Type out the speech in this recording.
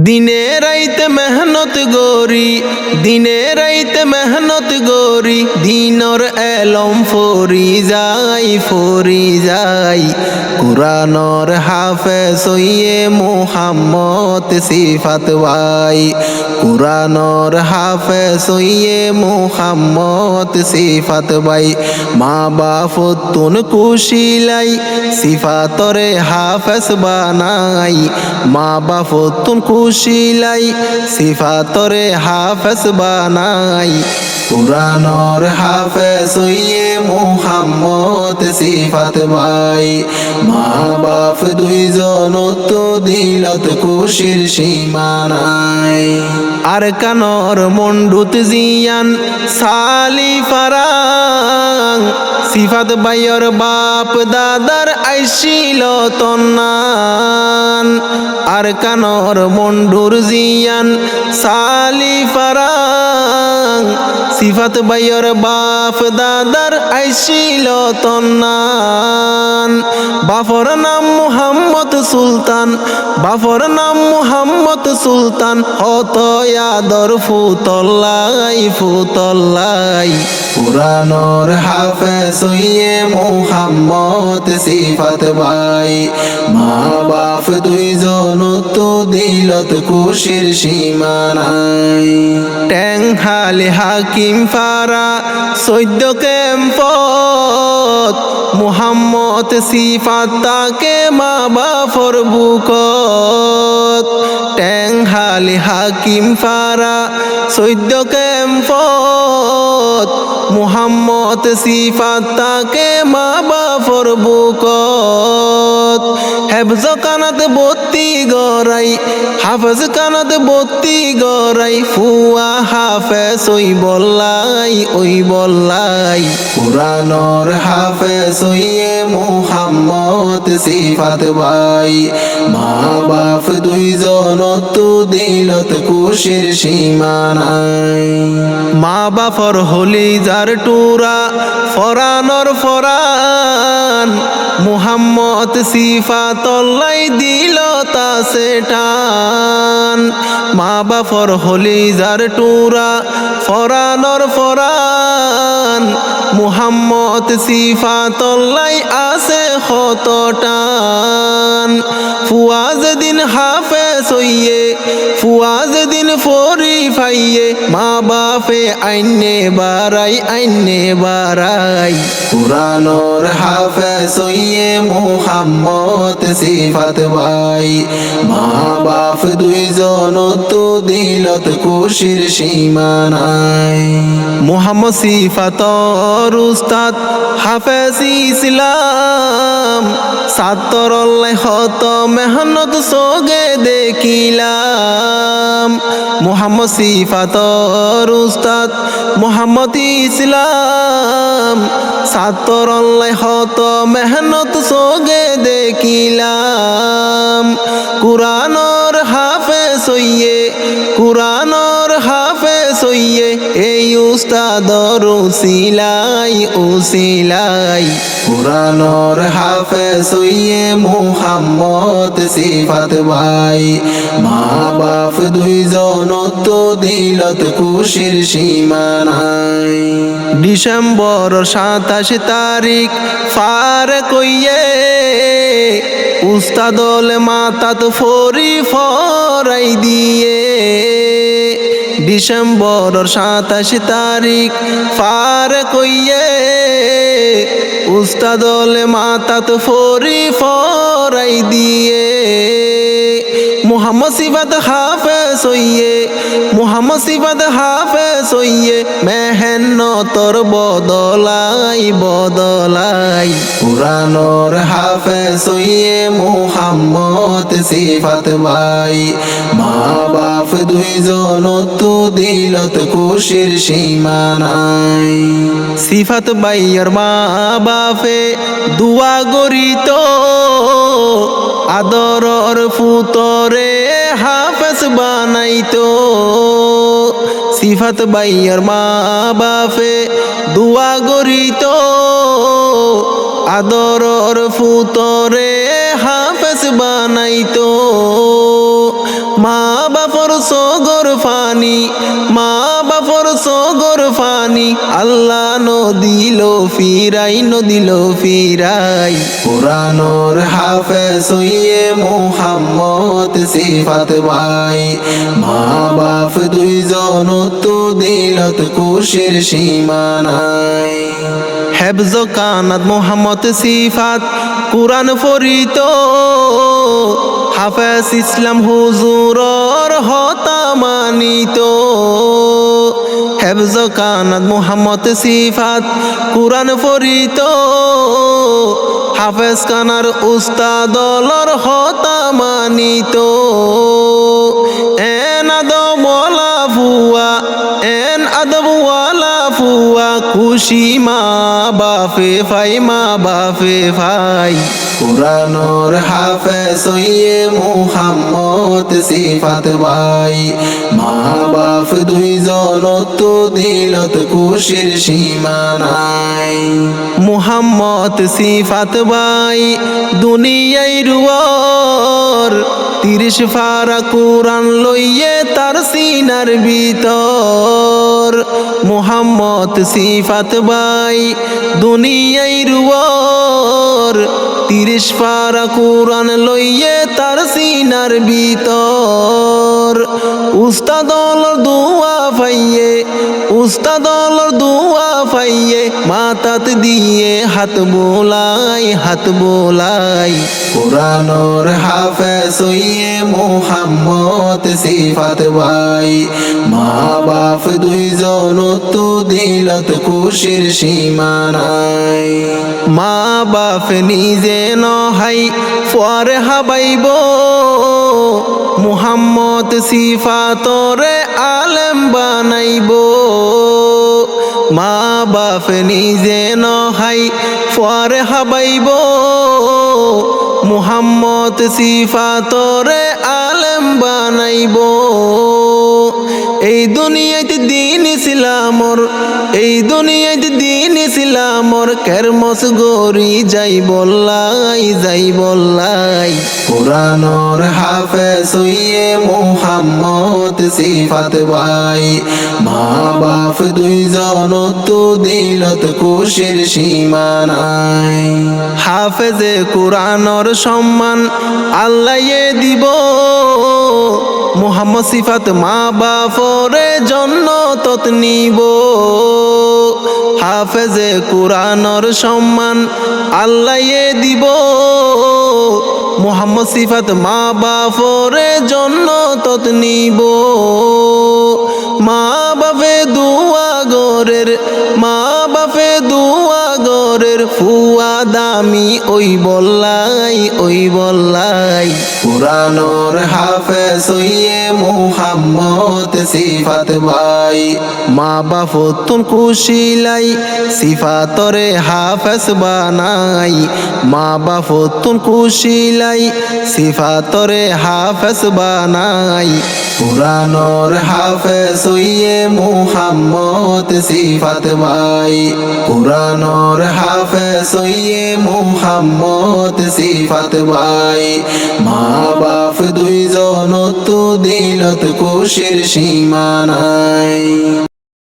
দিনে রাইতে মেহনত গরি, দিনে রাইতে মেহনত গরি, দিনর এলম ফরি যাই কুরআনর হাফেজ হইয়ে মুহাম্মদ সিফাত ভাই, কুরআনর হাফেজ হইয়ে মুহাম্মদ সিফাত ভাই। মা বাফতুন কুশিলাই সিফাতরে হাফেজ বানাই, মা বাফতুন কুশিলাই সিফাতরে হাফেজ বানাই। কুরআনর হাফেজ হইয়ে মুহাম্মদ সিফাত ভাই, মা বাপ দুইজন তো দিলত খুশির সীমা নাই। আর কানর মন্ডুত জিয়ান সালি ফারাং, সিফাত ভাইয়ের বাপ দাদার আইছিল তন্নান। আর কানর মন্ডুর জিয়ান সালি ফারাং, সিফাত ভাইয়ের বাপ দাদার আইছিল তন্নান। বাপর নাম মুহাম্মদ সুলতান, বাপর নাম মুহাম্মদ সুলতান, হত আদর ফুতল্লাই ফুতল্লাই। কুরআনর হাফেজ হইয়ে মুহাম্মদ সিফাত ভাই, মা বাপ দুইজন তো দিলত খুশির সীমা নাই। টেংহালি হাকিম ফারা 14 ক্যাম্পত, মুহাম্মদ সিফাত তাকে মা বাপর বুকত। টেংহালি হাকিম ফারা 14 ক্যাম্পত, মুহাম্মদ সিফাত তাকে মা বাপর বুকত। হেফজ কানাত বত্তি গড়াই, হাফেজ কানাত বত্তি গড়াই, ফুয়া হাফেজ ওই বল্লাই। কুরআনর হাফেজ হইয়ে মুহাম্মদ সিফাত ভাই, মা বাপ দুইজন তো দিলত খুশির সীমা নাই। মা বাপর হলি যার টুরা ফরানর ফরান, মুহাম্মদ সিফাতল্লাই দিল তাসে টান। মা বাপর হলি যার টুরা ফরানর ফরান, মুহাম্মদ সিফাতল্লাই আছে কত টান। ফুয়াজ দিন হাফেজ হইয়ে, ফুয়াজ দিন ফরি ফাইয়ে, মা বাপে আইনে বারাই। কুরআনর হাফেজ হইয়ে মুহাম্মদ সিফাত ভাই, মা বাপ দুইজন তো দিলত খুশির সীমা নাই। মুহাম্মদ সিফাতর উস্তাদ হাফেজ ইসলাম, ছাত্রল্লাই হত মেহনত সোগে দেখিলাম। মুহাম্মদ সিফাতর উস্তাদ মুহাম্মদ ইসলাম, ছাত্রল্লাই হত মেহনত সোগে দেখিলাম। কুরআনর হাফেজ হইয়ে, কুরআনর হাফেজ হইয়ে, এই উস্তাদর উসিলাই। কুরআনর হাফেজ হইয়ে মুহাম্মদ সিফাত ভাই, মা বাপ দুইজন তো দিলত খুশির সীমা নাই। ডিসেম্বর 27 তারিখ ফার কইয়ে, উস্তাদল মাতাত ফরি ফরাই দিয়ে। ডিসেম্বর 27 তারিখ ফার কইয়ে, উস্তাদল মাতাত ফরি ফরাই দিয়ে। মুহাম্মদ সিফাত হাফেজ হইয়ে, মুহাম্মদ সিফাত হাফেজ হইয়ে, মেহনতর বদলাই। কুরআনর হাফেজ হইয়ে মুহাম্মদ সিফাত ভাই, মা বাপ দুইজন তো দিলত খুশির সীমা নাই। সিফাত ভাইয়ের মা বাপে দুয়া গরিত, আদরর ফুতরে হাফেজ বানাইতো। সিফাত ভাইয়ের মা বাপে দুয়া গরিত, আদরর ফুতরে হাফেজ বানাইতো। মা বাপর সগর ফানি, মা বাপর সগর ফানি, আল্লাহ নদিল ফিরাই, নদিল ফিরাই। কুরআনের হাফেজ হইয়ে মুহাম্মদ সিফাত ভাই, মা বাপ দুইজন তো দিলত খুশির সীমা নাই। হেফজ কানাত মুহাম্মদ সিফাত কুরআন ফরিত, হাফেজ ইসলাম হুজুরর হতা মানিত। হেফজ কানাত মুহাম্মদ সিফাত কুরআন ফরিত, হাফেজ কানার উস্তাদলর হতা মানিত। এন আদব ওয়ালা ফুয়া, এন আদব ওয়ালা ফুয়া, খুশি মা বাপে ফাই, মা বাপে ফাই। কুরআনের হাফেজ হইয়ে মুহাম্মদ সিফাত ভাই, মা বাপ দুইজন তো দিলত খুশির সীমা নাই। মুহাম্মদ সিফাত ভাই দুনিয়ায় রুয়ার, 30 পারা কুরআন লইয়ে তার সিনার ভিতর। মুহাম্মদ সিফাত ভাই দুনিয়ায় রুয়ার, 30 পারা কুরআন লইয়ে তার সিনার ভিতর। উস্তাদলর দুয়া পাইয়ে, উস্তাদলর দুয়া পাইয়ে, মাথাত দিয়ে হাত বোলাই, হাত বোলাই। কুরআনের হাফেজ হইয়ে মুহাম্মদ সিফাত ভাই, মা বাপ দুইজন তো দিলত খুশির সীমা নাই। মা বাপ নিজে নহাই পরে হাবাইব, মুহাম্মদ সিফাতরে আলেম বানাইব। মা বাপ নিজে নহাই পরে হাবাইব, মুহাম্মদ সিফাতরে আলেম বানাইব। এই দুনিয়াতে দিন ইসলামর, এই দুনিয়াতে দিন ইসলামর, কেরমস গরি যাই বল্লাই, যাই বল্লাই। কুরআনের হাফেজ হইয়ে মুহাম্মদ সিফাত ভাই, মা বাপ দুইজন তো দিলত খুশির সীমা নাই। হাফেজে কুরআনের সম্মান আল্লাহে দিব, মুহাম্মদ সিফাত মা বাপরে জন্নতত নিব। হাফেজে কুরআনের সম্মান আল্লাহে দিব, মুহাম্মদ সিফাত মা বাপরে জন্নতত নিব। মা বাপে দুয়া গরের, মা বাপে দুয়া গরের, ফুয়া দামি ওই বল্লাই, ওই বল্লাই। কুরআনের হাফেজ হইয়ে মুহাম্মদ সিফাত ভাই, মা বাপ তুন খুশিলাই, সিফাতরে হাফেজ বানাই। মা বাপ তুন খুশিলাই, সিফাতরে হাফেজ বানাই। কুরআনের হাফেজ হইয়ে মুহাম্মদ সিফাত ভাই, কুরআনের হাফেজ হইয়ে মুহাম্মদ সিফাত ভাই, মা বাপ দুইজন তো দিলত খুশির সীমা নাই।